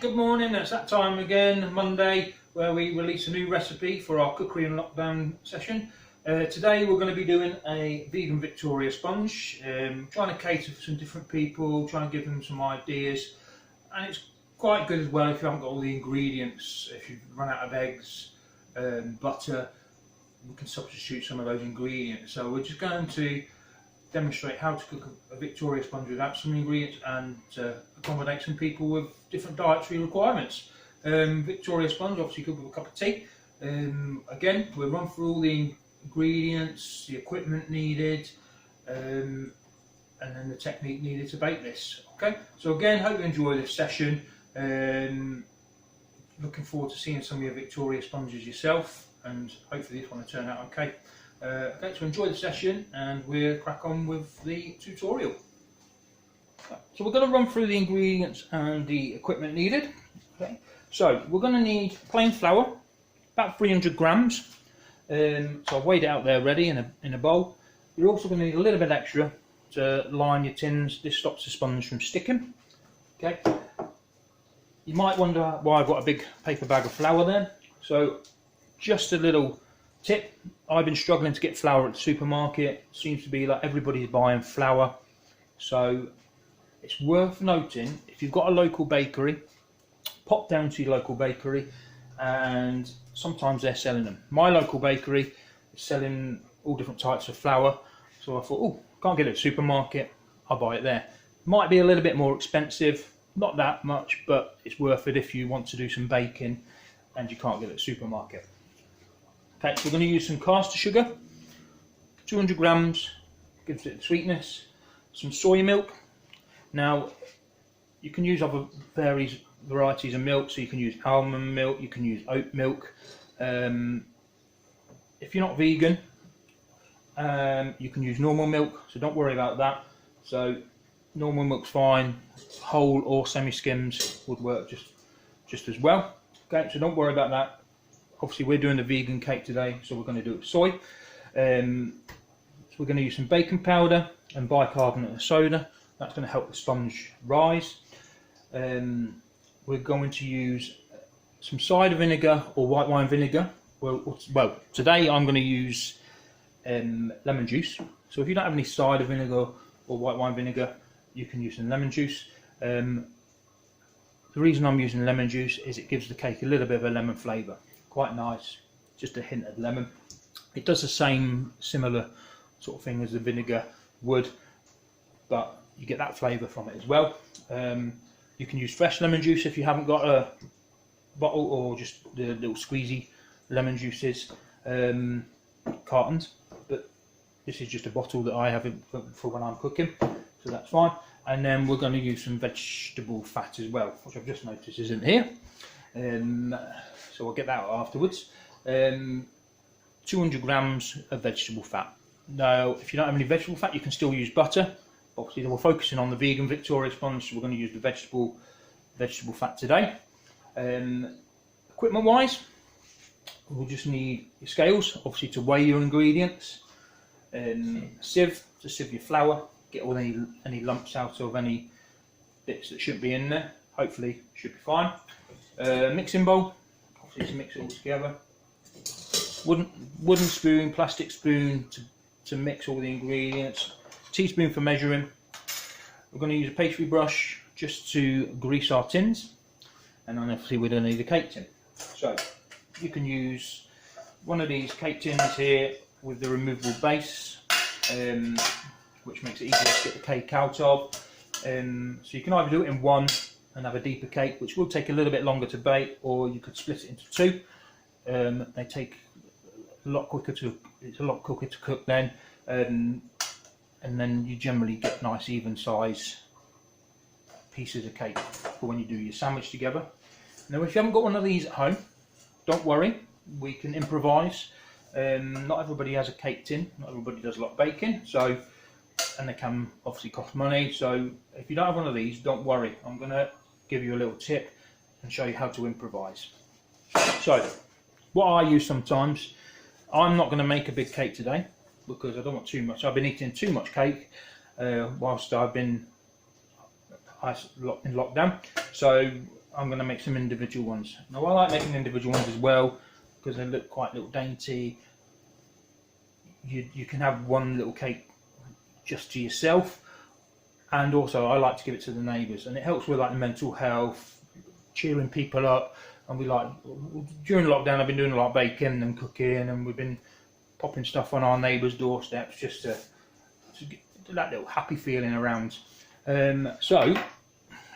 Good morning, it's that time again, Monday, where we release a new recipe for our cookery and lockdown session. Today we're going to be doing a vegan Victoria sponge, trying to cater for some different people, trying to give them some ideas, and it's quite good as well if you haven't got all the ingredients. If you've run out of eggs, butter, we can substitute some of those ingredients. So we're just going to demonstrate how to cook a Victoria sponge without some ingredients and accommodate some people with different dietary requirements. Victoria sponge, obviously cooked with a cup of tea. Again, we'll run through all the ingredients, the equipment needed, and then the technique needed to bake this. Okay, so again, hope you enjoy this session. Looking forward to seeing some of your Victoria sponges yourself, and hopefully this one will turn out okay. Okay, so enjoy the session and we'll crack on with the tutorial. So we're going to run through the ingredients and the equipment needed. Okay, so we're going to need plain flour, about 300 grams. So I've weighed it out there ready in a bowl. You're also going to need a little bit extra to line your tins. This stops the sponge from sticking. Okay. You might wonder why I've got a big paper bag of flour there. So just a little tip, I've been struggling to get flour at the supermarket. Seems to be like everybody's buying flour. So it's worth noting, if you've got a local bakery, pop down to your local bakery, and sometimes they're selling them. My local bakery is selling all different types of flour. So I thought, oh, can't get it at the supermarket, I'll buy it there. Might be a little bit more expensive, not that much, but it's worth it if you want to do some baking and you can't get it at the supermarket. Okay, so we're going to use some caster sugar, 200 grams, gives it the sweetness, some soy milk. Now, you can use other various varieties of milk, so you can use almond milk, you can use oat milk. If you're not vegan, you can use normal milk, so don't worry about that. So normal milk's fine, whole or semi-skims would work just as well. Okay, so don't worry about that. Obviously we're doing the vegan cake today, so we're going to do it with soy. So we're going to use some baking powder and bicarbonate of soda. That's going to help the sponge rise. We're going to use some cider vinegar or white wine vinegar. Well, today I'm going to use lemon juice. So if you don't have any cider vinegar or white wine vinegar, you can use some lemon juice. The reason I'm using lemon juice is it gives the cake a little bit of a lemon flavour. Quite nice, just a hint of lemon. It does the same similar sort of thing as the vinegar would, but you get that flavour from it as well. You can use fresh lemon juice if you haven't got a bottle, or just the little squeezy lemon juices cartons, but this is just a bottle that I have for when I'm cooking, so that's fine. And then we're going to use some vegetable fat as well, which I've just noticed isn't here. So I'll get that out afterwards. 200 grams of vegetable fat. Now, if you don't have any vegetable fat, you can still use butter. Obviously, we're focusing on the vegan Victoria sponge, so we're going to use the vegetable fat today. Equipment-wise, we'll just need your scales, obviously to weigh your ingredients. A sieve to sieve your flour, get all any lumps out of any bits that shouldn't be in there. Hopefully, should be fine. Mixing bowl. To mix it all together. Wooden spoon, plastic spoon to mix all the ingredients. Teaspoon for measuring. We're going to use a pastry brush just to grease our tins, and then obviously we're going to need a cake tin. So you can use one of these cake tins here with the removable base, which makes it easier to get the cake out of. So you can either do it in one and have a deeper cake, which will take a little bit longer to bake, or you could split it into two. They take a lot quicker to cook then, and then you generally get nice even size pieces of cake for when you do your sandwich together. Now, if you haven't got one of these at home, don't worry, we can improvise. Not everybody has a cake tin, not everybody does a lot of baking, so, and they can obviously cost money. So if you don't have one of these, don't worry, I'm going to give you a little tip and show you how to improvise. So what I use sometimes, I'm not going to make a big cake today because I don't want too much. I've been eating too much cake whilst I've been in lockdown, so I'm going to make some individual ones. Now I like making individual ones as well because they look quite little dainty. You can have one little cake just to yourself, and also I like to give it to the neighbours, and it helps with like the mental health, cheering people up. And we like, during lockdown I've been doing a lot of baking and cooking, and we've been popping stuff on our neighbours' doorsteps just to get that little happy feeling around. So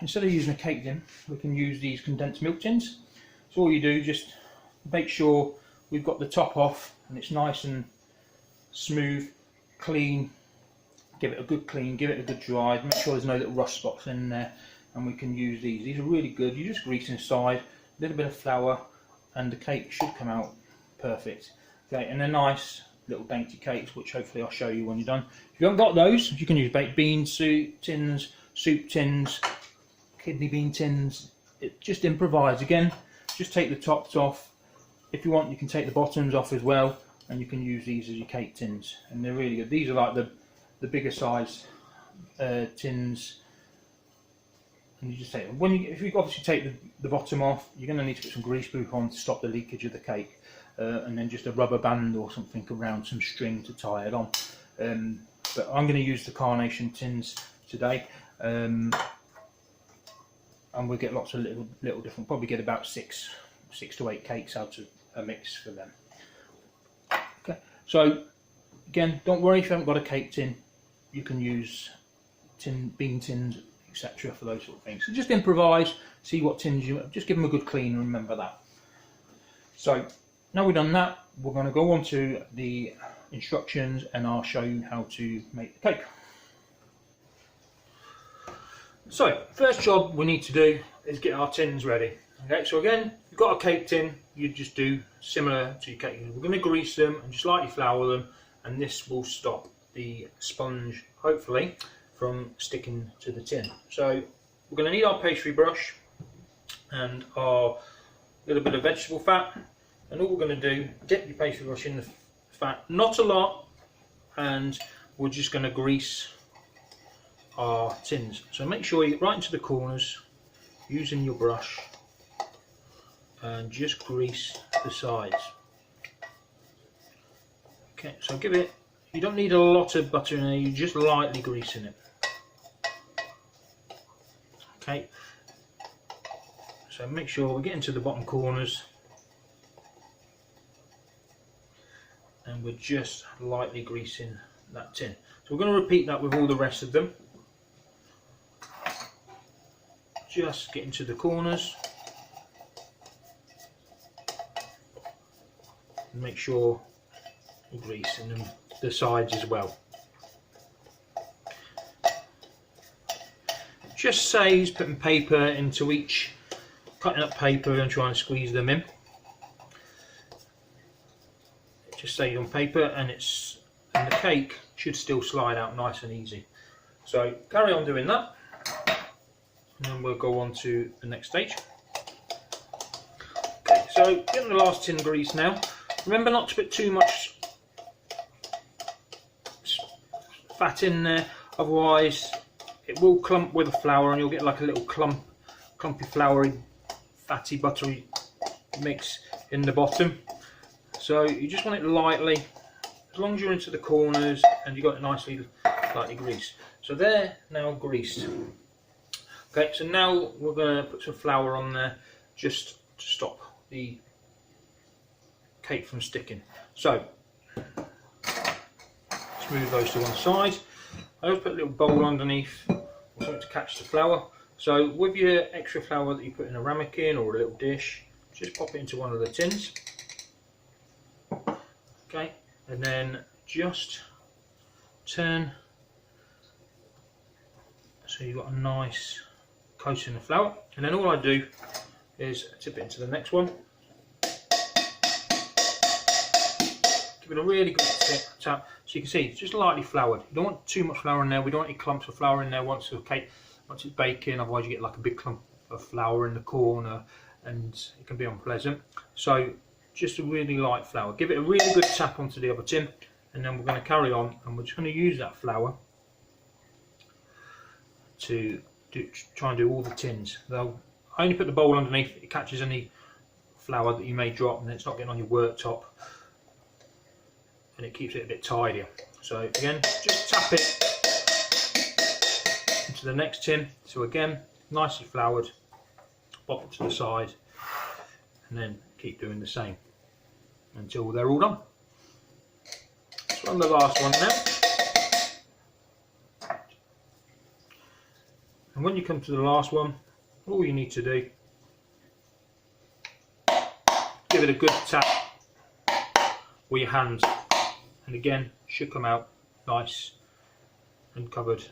instead of using a cake tin, we can use these condensed milk tins. So all you do, just make sure we've got the top off and it's nice and smooth, clean. Give it a good clean, give it a good dry, make sure there's no little rust spots in there, and we can use these. These are really good. You just grease inside, a little bit of flour, and the cake should come out perfect. Okay, and they're nice little dainty cakes, which hopefully I'll show you when you're done. If you haven't got those, you can use baked bean tins, soup tins, kidney bean tins. Just improvise again. Just take the tops off. If you want, you can take the bottoms off as well, and you can use these as your cake tins, and they're really good. These are like the bigger size tins, and you just take them. If you obviously take the bottom off, you're going to need to put some grease proof on to stop the leakage of the cake, and then just a rubber band or something around, some string to tie it on. But I'm going to use the carnation tins today, and we'll get lots of little different. Probably get about six to 8 cakes out of a mix for them. Okay, so again, don't worry if you haven't got a cake tin. You can use bean tins, etc. for those sort of things. So just improvise, see what tins just give them a good clean, and remember that. So now we've done that, we're going to go on to the instructions, and I'll show you how to make the cake. So first job we need to do is get our tins ready. Okay, so again, if you've got a cake tin, you just do similar to your cake. We're going to grease them and just lightly flour them, and this will stop the sponge, hopefully, from sticking to the tin. So we're going to need our pastry brush and our little bit of vegetable fat, and all we're going to do, dip your pastry brush in the fat, not a lot, and we're just going to grease our tins. So make sure you get right into the corners using your brush and just grease the sides. Okay, so give it, you don't need a lot of butter in there, you're just lightly greasing it. Okay, so make sure we get into the bottom corners, and we're just lightly greasing that tin. So we're going to repeat that with all the rest of them. Just get into the corners and make sure we're greasing them, the sides as well. Just saves putting paper into each, cutting up paper and trying to squeeze them in. It just saves on paper, and the cake should still slide out nice and easy. So carry on doing that, and then we'll go on to the next stage. Okay, so getting the last tin grease now. Remember not to put too much fat in there, otherwise it will clump with the flour and you'll get like a little clumpy floury fatty buttery mix in the bottom. So you just want it lightly, as long as you're into the corners and you've got it nicely lightly greased. So they're now greased. Okay, so now we're going to put some flour on there just to stop the cake from sticking. So let's move those to one side. I always put a little bowl underneath or something to catch the flour. So with your extra flour that you put in a ramekin or a little dish, just pop it into one of the tins. Okay, and then just turn so you've got a nice coating of flour, and then all I do is tip it into the next one. Give it a really good tap, so you can see it's just lightly floured. You don't want too much flour in there, we don't want any clumps of flour in there once it's baking, otherwise you get like a big clump of flour in the corner and it can be unpleasant. So just a really light flour. Give it a really good tap onto the other tin, and then we're going to carry on, and we're just going to use that flour to try and do all the tins. Though I only put the bowl underneath, it catches any flour that you may drop and it's not getting on your worktop, and it keeps it a bit tidier. So again, just tap it into the next tin. So again, nicely floured, pop it to the side, and then keep doing the same until they're all done. So on the last one now. And when you come to the last one, all you need to do, give it a good tap with your hand, and again, should come out nice and covered,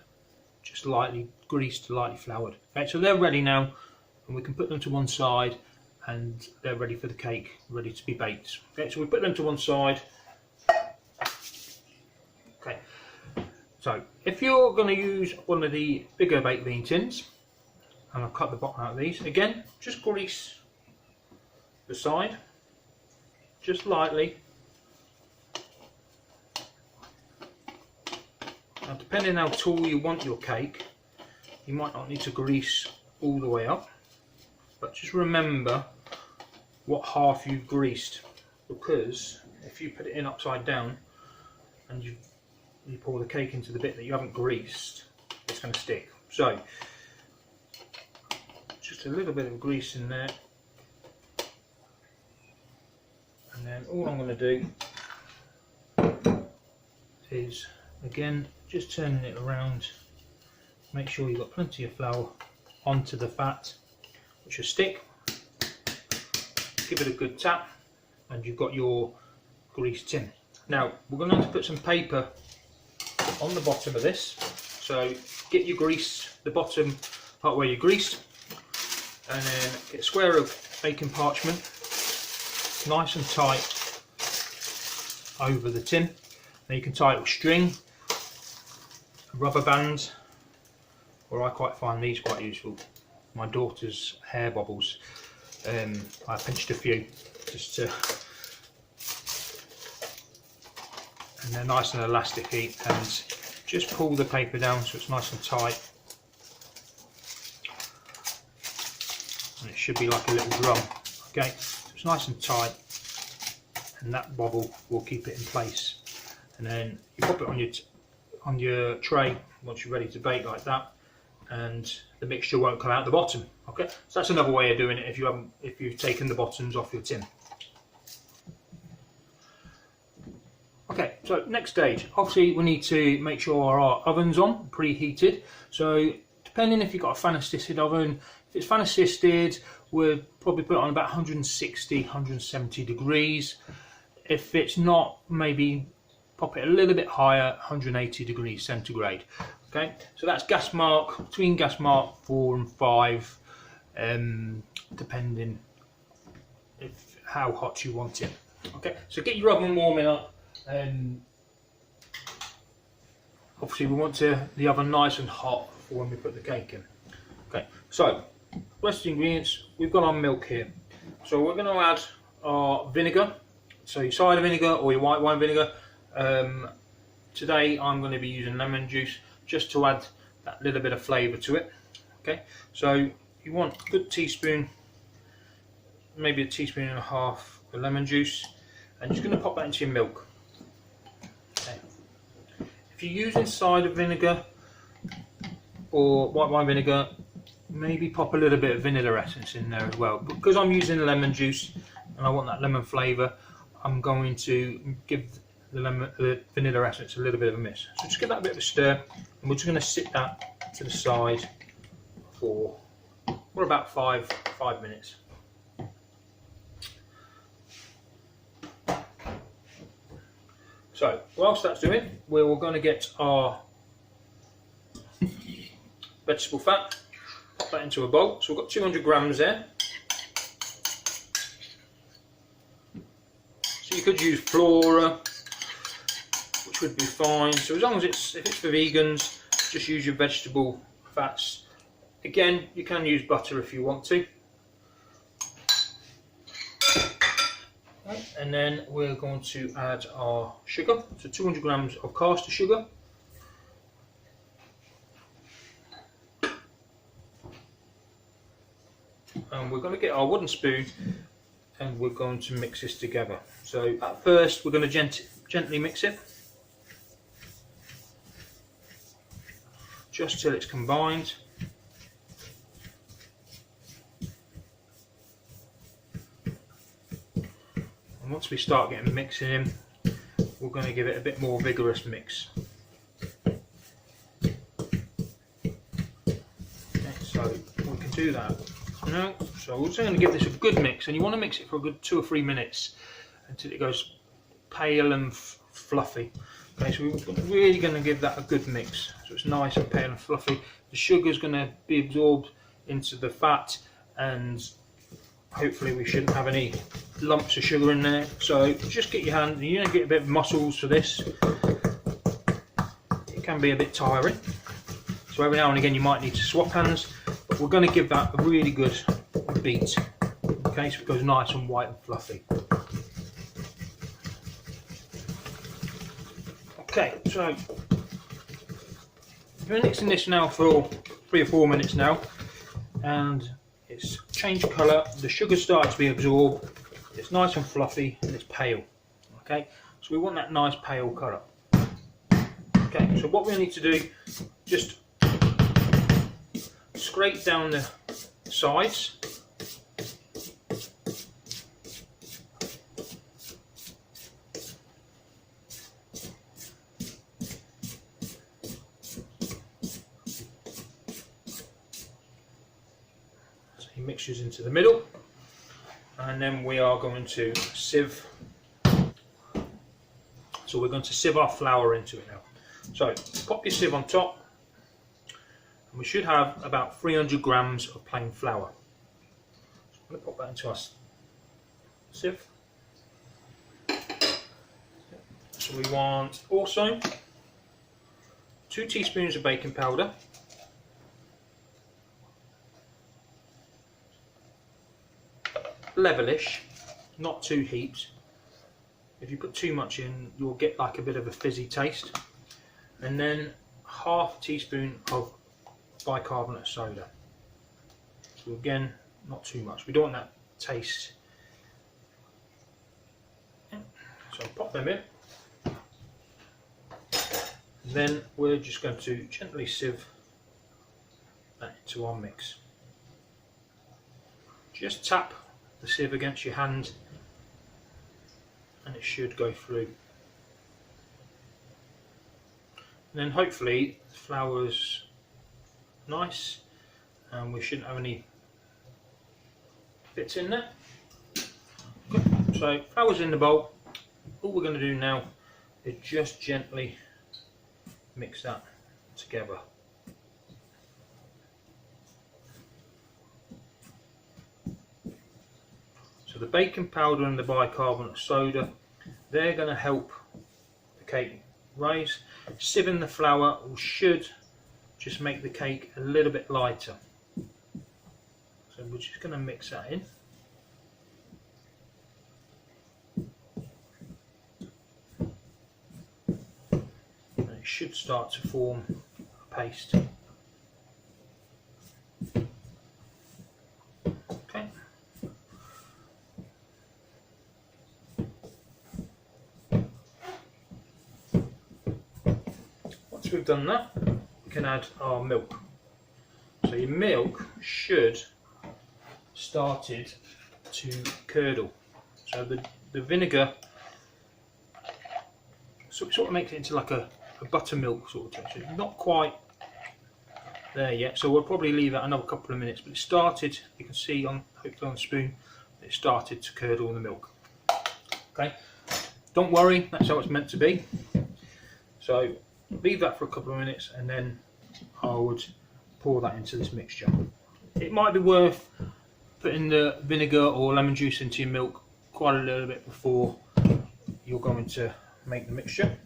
just lightly greased, lightly floured. Okay, so they're ready now, and we can put them to one side, and they're ready for the cake, ready to be baked. Okay, so we put them to one side. Okay, so if you're going to use one of the bigger baked bean tins, and I'll cut the bottom out of these, again, just grease the side, just lightly. Now, depending how tall you want your cake, you might not need to grease all the way up, but just remember what half you've greased, because if you put it in upside down and you pour the cake into the bit that you haven't greased, it's going to stick. So just a little bit of grease in there, and then all I'm going to do is again just turning it around, make sure you've got plenty of flour onto the fat, which will stick. Give it a good tap, and you've got your greased tin. Now we're going to have to put some paper on the bottom of this, so get your grease, the bottom part where you greased, and then get a square of baking parchment, nice and tight over the tin. Now you can tie it with string, a rubber band, or I quite find these quite useful. My daughter's hair bobbles, I pinched a few just to, and they're nice and elasticy, and just pull the paper down so it's nice and tight, and it should be like a little drum. Okay, so it's nice and tight, and that bobble will keep it in place. And then you pop it on your tray once you're ready to bake like that, and the mixture won't come out the bottom. Okay, so that's another way of doing it if you've taken the bottoms off your tin. Okay, so next stage, obviously we need to make sure our oven's on, preheated. So depending if you've got a fan assisted oven, if it's fan assisted, we'll probably put it on about 160, 170 degrees. If it's not, maybe pop it a little bit higher, 180 degrees centigrade. Okay, so that's gas mark, between gas mark 4 and 5, depending how hot you want it. Okay, so get your oven warming up. Obviously we want the oven nice and hot for when we put the cake in. Okay, so rest of the ingredients, we've got our milk here. So we're going to add our vinegar, so your cider vinegar or your white wine vinegar. Today I'm going to be using lemon juice just to add that little bit of flavour to it. Okay, so you want a good teaspoon, maybe a teaspoon and a half of lemon juice, and you're just going to pop that into your milk. Okay. If you're using cider vinegar or white wine vinegar, maybe pop a little bit of vanilla essence in there as well. But because I'm using lemon juice and I want that lemon flavour, I'm going to give the vanilla essence a little bit of a miss. So just give that a bit of a stir, and we're just going to sit that to the side for about five minutes. So whilst that's doing, we're going to get our vegetable fat, pop that into a bowl. So we've got 200 grams there. So you could use Flora, which would be fine. So as long as if it's for vegans, just use your vegetable fats. Again, you can use butter if you want to. And then we're going to add our sugar, so 200 grams of caster sugar. we're going to get our wooden spoon and we're going to mix this together. So at first we're going to gently mix it, just till it's combined. And once we start getting mixing in, we're going to give it a bit more vigorous mix. So we can do that now. So we're also going to give this a good mix, and you want to mix it for a good 2 or 3 minutes until it goes pale and fluffy. Okay, so we're really going to give that a good mix, so it's nice and pale and fluffy. The sugar is going to be absorbed into the fat, and hopefully we shouldn't have any lumps of sugar in there. So just get your hand, you're going to get a bit of muscles for this. It can be a bit tiring, so every now and again you might need to swap hands, but we're going to give that a really good beat. Okay, so it goes nice and white and fluffy. Okay, so we're mixing this now for 3 or 4 minutes now, and it's changed colour, the sugar's started to be absorbed, it's nice and fluffy and it's pale. Okay, so we want that nice pale colour. Okay, so what we need to do, just scrape down the sides. So he mixes into the middle, and then we are going to sieve. So we're going to sieve our flour into it now. So pop your sieve on top, and we should have about 300 grams of plain flour. So I'm going to pop that into our sieve. So we want also 2 teaspoons of baking powder, levelish, not too heaped. If you put too much in, you'll get like a bit of a fizzy taste. And then half a teaspoon of bicarbonate of soda. So again, not too much. We don't want that taste. So pop them in. And then we're just going to gently sieve that into our mix. Just tap the sieve against your hand and it should go through. And then hopefully the flour's nice and we shouldn't have any bits in there. Good. So flour's in the bowl. All we're going to do now is just gently mix that together. So the baking powder and the bicarbonate of soda, they're going to help the cake rise. Sieving the flour should just make the cake a little bit lighter. So we're just going to mix that in. And it should start to form a paste. Okay. Once we've done that, we can add our milk. So your milk should started to curdle. So the vinegar sort of makes it into like a buttermilk sort of texture. Not quite there yet, so we'll probably leave that another couple of minutes. But it started, you can see on hopefully on the spoon, it started to curdle the milk. Okay, don't worry, that's how it's meant to be. So leave that for a couple of minutes, and then I would pour that into this mixture. It might be worth putting the vinegar or lemon juice into your milk quite a little bit before you're going to make the mixture.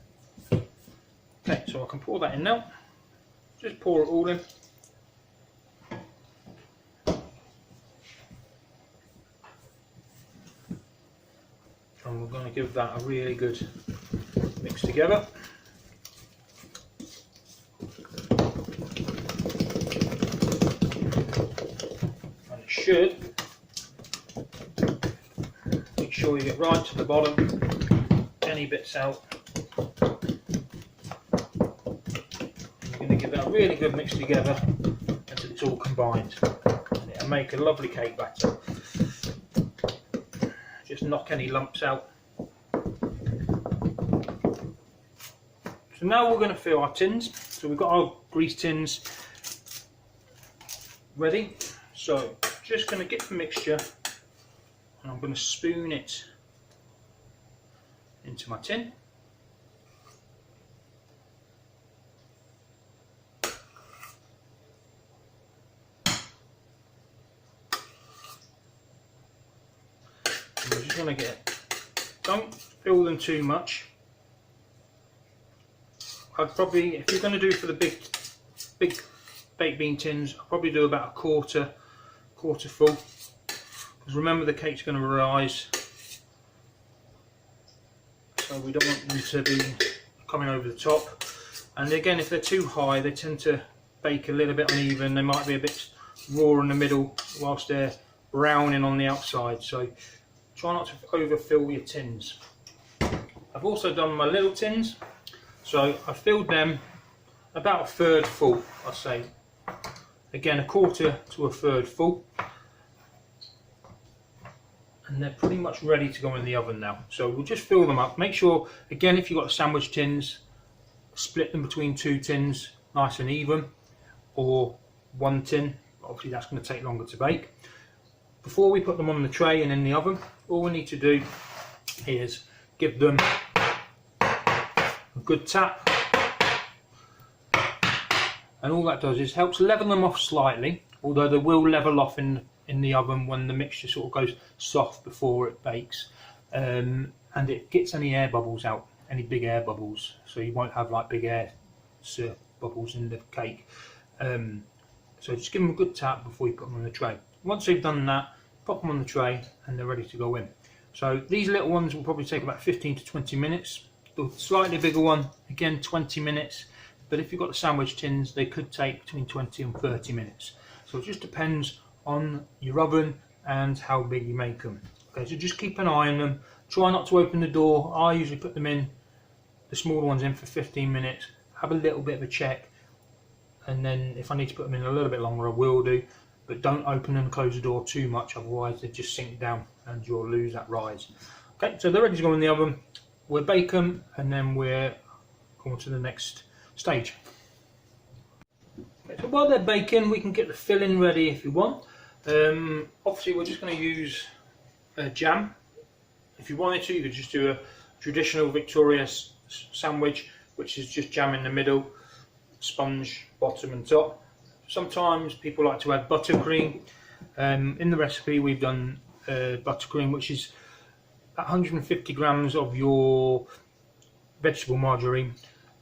Okay, so I can pour that in now. Just pour it all in. And we're going to give that a really good mix together. And it should sure you get right to the bottom, any bits out. You're going to give that a really good mix together until it's all combined, and it'll make a lovely cake batter. Just knock any lumps out. So now we're going to fill our tins. So we've got our grease tins ready. So just going to get the mixture and I'm going to spoon it into my tin. And we're just going to don't fill them too much. I'd probably, if you're going to do for the big baked bean tins, I'll probably do about a quarter full, because remember the cake's going to rise, so we don't want them to be coming over the top. And again, if they're too high, they tend to bake a little bit uneven. They might be a bit raw in the middle whilst they're browning on the outside, so try not to overfill your tins. I've also done my little tins. So I filled them about a third full, I'd say. Again, a quarter to a third full. And they're pretty much ready to go in the oven now. So we'll just fill them up. Make sure, again, if you've got sandwich tins, split them between 2 tins, nice and even, or 1 tin. Obviously that's going to take longer to bake. Before we put them on the tray and in the oven, all we need to do is give them a good tap, and all that does is helps level them off slightly, although they will level off in the oven when the mixture sort of goes soft before it bakes, and it gets any air bubbles out, any big air bubbles, so you won't have like big air bubbles in the cake. So just give them a good tap before you put them on the tray. Once you've done that, pop them on the tray and they're ready to go in. So these little ones will probably take about 15 to 20 minutes. The slightly bigger one, again 20 minutes, but if you've got the sandwich tins, they could take between 20 and 30 minutes. So it just depends on your oven and how big you make them. Okay, so just keep an eye on them. Try not to open the door. I usually put them in, the smaller ones in for 15 minutes, have a little bit of a check, and then if I need to put them in a little bit longer, I will do. But don't open and close the door too much, otherwise they just sink down and you'll lose that rise. Okay, so they're ready to go in the oven. We'll bake them and then we're going to the next stage. Okay, so while they're baking, we can get the filling ready if you want. Obviously we're just going to use jam. If you wanted to, you could just do a traditional Victoria sandwich, which is just jam in the middle, sponge bottom and top. Sometimes people like to add buttercream. In the recipe we've done buttercream, which is 150 grams of your vegetable margarine,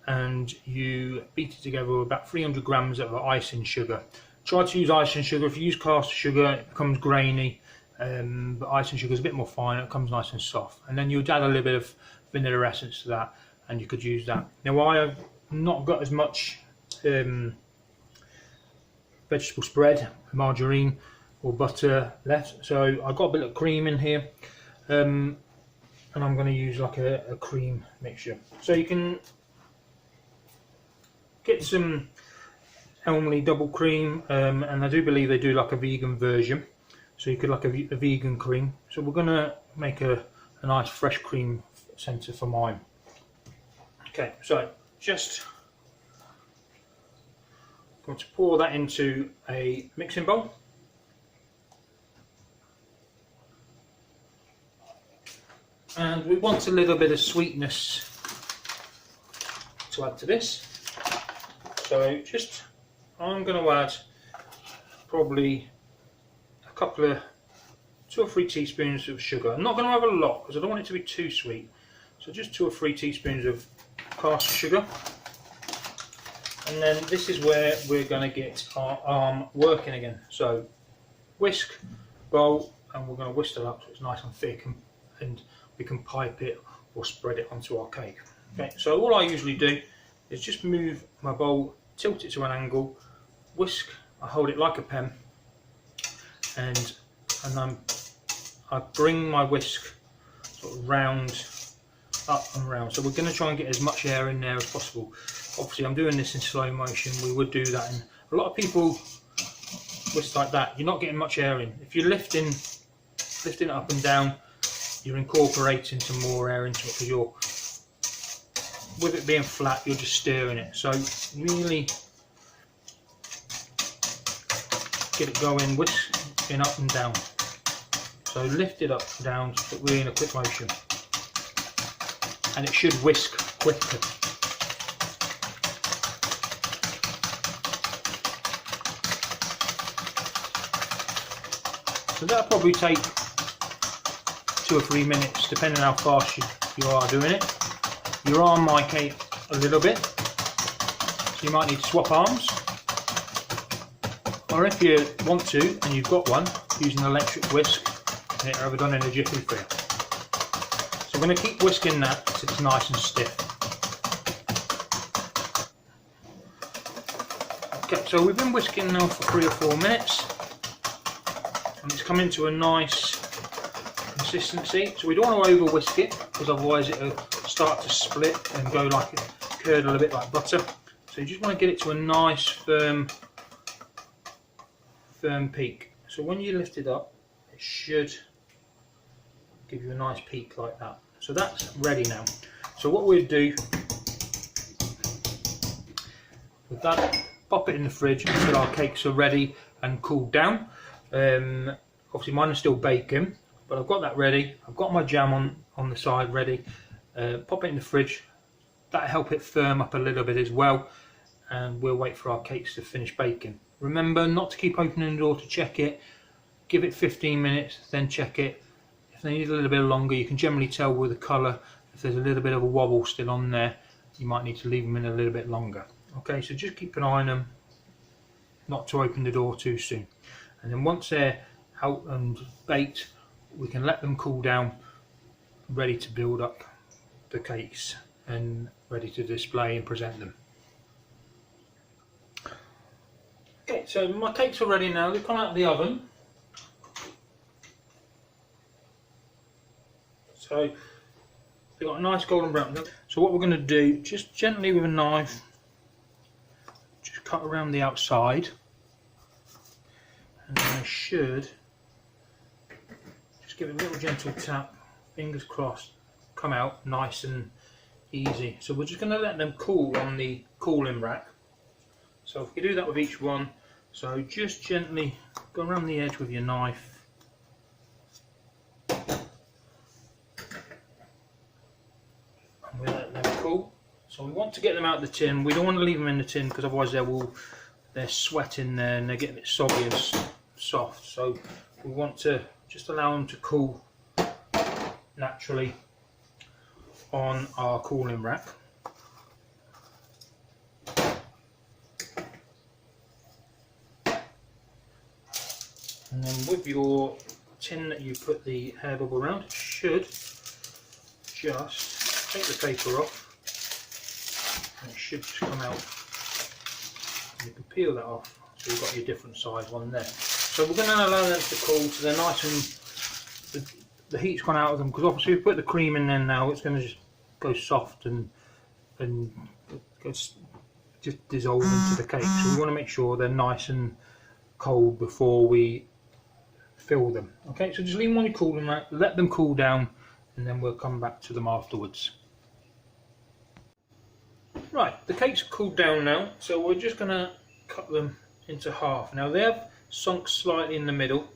and you beat it together with about 300 grams of icing sugar. Try to use icing sugar. If you use caster sugar, it becomes grainy, but icing sugar is a bit more fine, it comes nice and soft. And then you'd add a little bit of vanilla essence to that, and you could use that. Now I have not got as much vegetable spread, margarine or butter left, so I've got a bit of cream in here, and I'm going to use like a cream mixture. So you can get some Elmley double cream, and I do believe they do like a vegan version, so you could like a vegan cream. So we're going to make a nice fresh cream centre for mine. Okay, so just going to pour that into a mixing bowl. And we want a little bit of sweetness to add to this. So I'm going to add probably a couple of 2 or 3 teaspoons of sugar. I'm not going to have a lot because I don't want it to be too sweet. So just 2 or 3 teaspoons of caster sugar. And then this is where we're going to get our arm working again. So whisk, bowl, and we're going to whisk it up so it's nice and thick, and we can pipe it or spread it onto our cake. Okay, so all I usually do is just move my bowl, tilt it to an angle, whisk, I hold it like a pen, and I bring my whisk sort of round, up and round. So we're going to try and get as much air in there as possible. Obviously I'm doing this in slow motion, we would do that, and a lot of people whisk like that, you're not getting much air in. If you're lifting it up and down, you're incorporating some more air into it, because you're, with it being flat, you're just stirring it. So really get it going, whisking up and down. So lift it up and down, but really in a quick motion, and it should whisk quicker. So that'll probably take 2 or 3 minutes, depending on how fast you are doing it. Your arm might take a little bit, so you might need to swap arms. Or if you want to, and you've got one, use an electric whisk, and it'll have it done in a jiffy for you. So we're going to keep whisking that so it's nice and stiff. Okay, so we've been whisking now for 3 or 4 minutes, and it's come into a nice consistency. So we don't want to over whisk it, because otherwise it'll start to split and go like a curdle, a bit like butter. So you just want to get it to a nice firm peak. So when you lift it up, it should give you a nice peak like that. So that's ready now. So what we'll do with that, pop it in the fridge until our cakes are ready and cooled down. Obviously mine are still baking, but I've got that ready. I've got my jam on the side ready. Pop it in the fridge. That'll help it firm up a little bit as well, and we'll wait for our cakes to finish baking. Remember not to keep opening the door to check it. Give it 15 minutes, then check it. If they need a little bit longer, you can generally tell with the colour. If there's a little bit of a wobble still on there, you might need to leave them in a little bit longer. Okay, so just keep an eye on them, not to open the door too soon. And then once they're out and baked, we can let them cool down, ready to build up the cakes and ready to display and present them. Okay, so my cakes are ready now. They've come out of the oven. So they've got a nice golden brown. So what we're going to do, just gently with a knife, just cut around the outside, and then I should just give it a little gentle tap, fingers crossed, come out nice and easy. So we're just going to let them cool on the cooling rack. So if you do that with each one, so just gently go around the edge with your knife, and we'll let them cool. So we want to get them out of the tin. We don't want to leave them in the tin, because otherwise they're sweating there and they get a bit soggy and soft. So we want to just allow them to cool naturally on our cooling rack. And then with your tin that you put the hair bubble around, it should just take the paper off, and it should just come out. You can peel that off, so you've got your different size one there. So we're going to allow them to cool so they're nice and the heat's gone out of them, because obviously if we put the cream in there now, it's going to just go soft and just dissolve into the cake. So we want to make sure they're nice and cold before we fill them. Okay, so just leave them on your cooling rack, let them cool down, and then we'll come back to them afterwards. Right, the cakes are cooled down now, so we're just going to cut them into half. Now they have sunk slightly in the middle,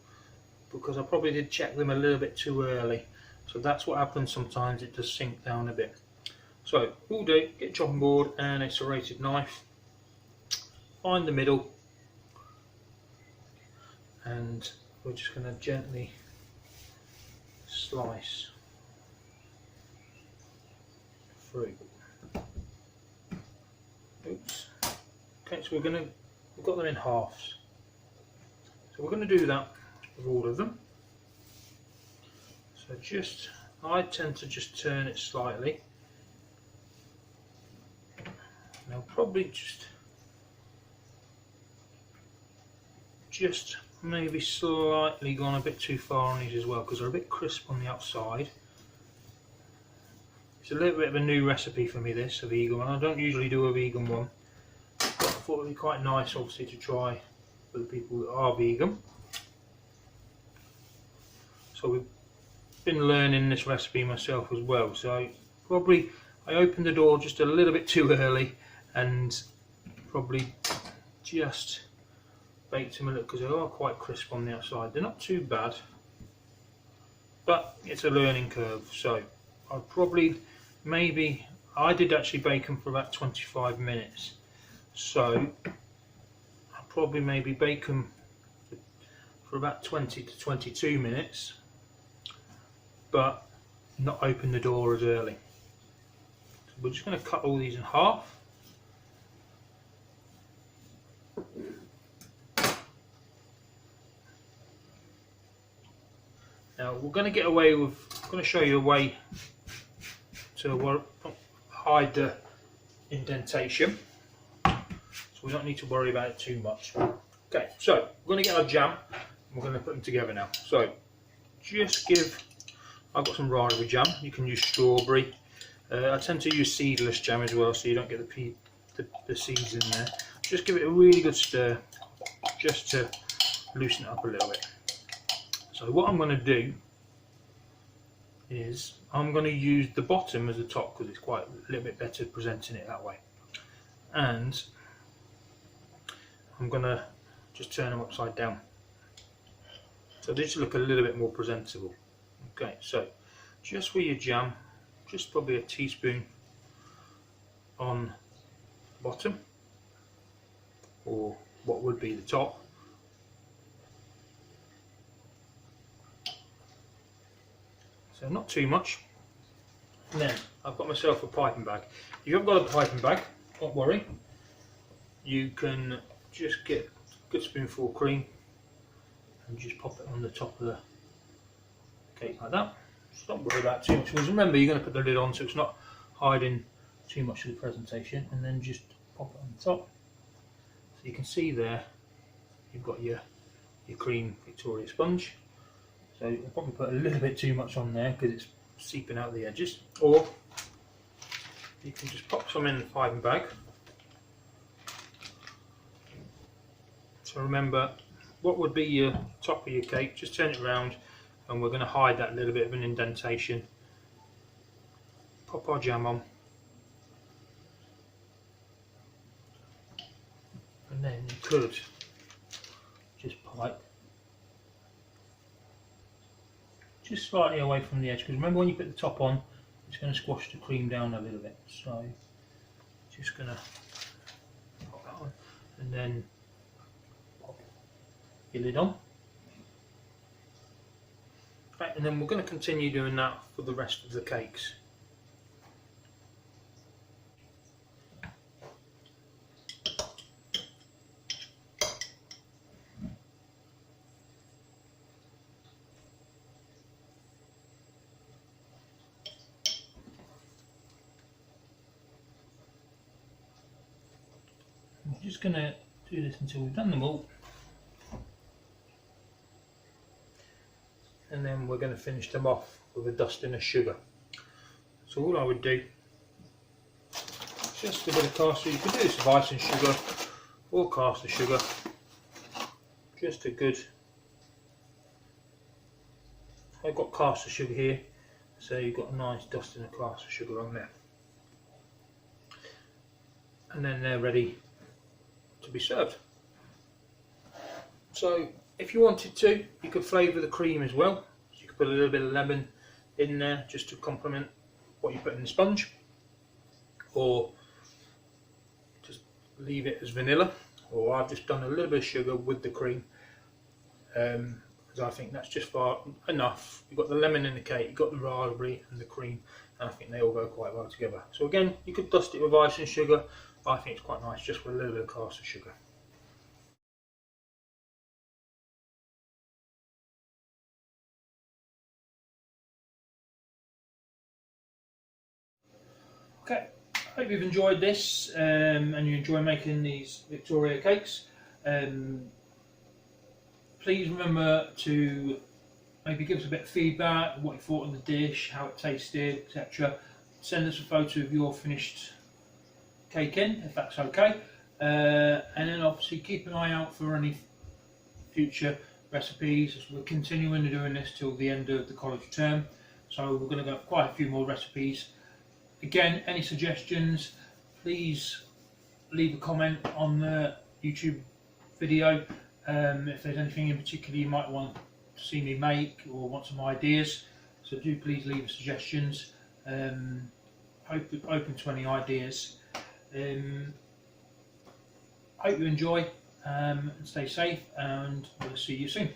because I probably did check them a little bit too early. So that's what happens sometimes, it does sink down a bit. So we'll do, get a chopping board and a serrated knife, find the middle, and we're just going to gently slice through. Oops. Okay, so we've got them in halves. So we're going to do that with all of them. So I tend to just turn it slightly. Now probably just maybe slightly gone a bit too far on these as well, because they're a bit crisp on the outside. It's a little bit of a new recipe for me, this, a vegan one. I don't usually do a vegan one, but I thought it would be quite nice, obviously, to try for the people that are vegan. So we've been learning this recipe myself as well. So probably I opened the door just a little bit too early and probably just baked them a little, because they are quite crisp on the outside. They're not too bad, but it's a learning curve. So I probably, maybe, I did actually bake them for about 25 minutes. So I'll probably maybe bake them for about 20 to 22 minutes, but not open the door as early. So we're just going to cut all these in half. Now we're going to get away with, I'm going to show you a way to hide the indentation, so we don't need to worry about it too much. Okay, so we're going to get our jam and we're going to put them together now. So just give, I've got some raspberry jam, you can use strawberry. I tend to use seedless jam as well, so you don't get the seeds in there. Just give it a really good stir, just to loosen it up a little bit. So what I'm going to do is I'm going to use the bottom as the top, because it's quite a little bit better presenting it that way. And I'm going to just turn them upside down, so they just look a little bit more presentable. Okay, so just with your jam, just probably a teaspoon on the bottom, or what would be the top. So not too much. And then I've got myself a piping bag. If you haven't got a piping bag, don't worry. You can just get a good spoonful of cream and just pop it on the top of the cake like that. Just don't worry about it too much, because remember, you're going to put the lid on so it's not hiding too much of the presentation, and then just pop it on the top. So you can see there you've got your cream Victoria sponge. So I'll probably put a little bit too much on there because it's seeping out the edges, or you can just pop some in the piping bag. So remember, what would be your top of your cake, just turn it around, and we're going to hide that little bit of an indentation. Pop our jam on, and then you could just pipe just slightly away from the edge, because remember, when you put the top on, it's going to squash the cream down a little bit. So just going to pop that on, and then pop your lid on. Right, and then we're going to continue doing that for the rest of the cakes. We're just going to do this until we've done them all, and then we're going to finish them off with a dusting of sugar. So all I would do, just a bit of caster, you can do this with icing sugar or caster sugar, just a good, I've got caster sugar here, so you've got a nice dusting of caster sugar on there, and then they're ready to be served. So if you wanted to, you could flavour the cream as well. So you could put a little bit of lemon in there just to complement what you put in the sponge, or just leave it as vanilla, or I've just done a little bit of sugar with the cream, because I think that's just far enough. You've got the lemon in the cake, you've got the raspberry and the cream, and I think they all go quite well together. So again, you could dust it with icing sugar. I think it's quite nice just with a little bit of caster sugar. Okay, I hope you've enjoyed this and you enjoy making these Victoria cakes. Please remember to maybe give us a bit of feedback, what you thought of the dish, how it tasted, etc. send us a photo of your finished cake in, if that's okay. And then obviously keep an eye out for any future recipes, as we're continuing doing this till the end of the college term. So we're going to go quite a few more recipes. Again, any suggestions, please leave a comment on the YouTube video. If there's anything in particular you might want to see me make or want some ideas, so do please leave suggestions. Open to any ideas. Hope you enjoy and stay safe, and we'll see you soon.